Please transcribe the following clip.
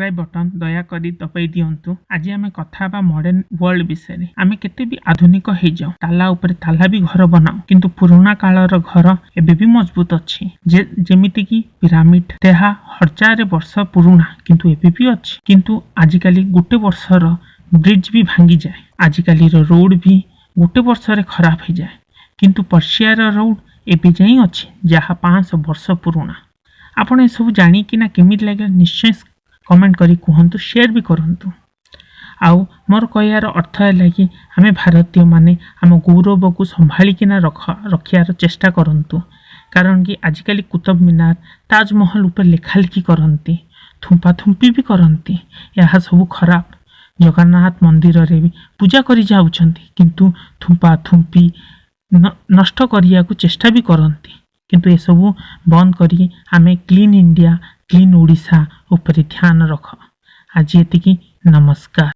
Subscribe button दयाकोरी दबाई दियंतु। आज आम कथा मॉडर्न वर्ल्ड विषय आम केते भी आधुनिक हो जाऊ ताला ऊपर ताला भी घर बनाऊ किंतु पुराना कालर घर एबे भी मजबूत अच्छी जेमिति की पिरामिड तेहा हजार वर्ष पुराना किंतु एबे भी अच्छी किंतु आजिकाली गोटे वर्षर ब्रिज भी भांगी जाए। आजिकाली रोड भी गोटे वर्ष खराब हो जाए किंतु पर्शियार रोड एबे जाई अच्छी जहाँ 500 वर्ष पुराना। आपण ये सब जानी कि ना केमिति लगे निश्चय कमेंट करी कहतु शेयर भी करंतु। आउ मोर कहयार अर्थ है कि आम भारतीय माने आम गौरव को संभालिकिना रखियार चेष्टा करंतु कारण कि आजिकाली कुतुब मीनार ताजमहल ऊपर लेखालेखि करंती थुंपा थुंपी भी करंती यह सब खराब। जगन्नाथ मंदिर रे भी पूजा करी जाउछंती किंतु थुंपा थुंपी नष्ट करिया को चेष्टा भी करंती किंतु ये सब बंद करी आमे क्लीन इंडिया क्लीन ओडिशा ऊपर ध्यान रख। आज एतिकी नमस्कार।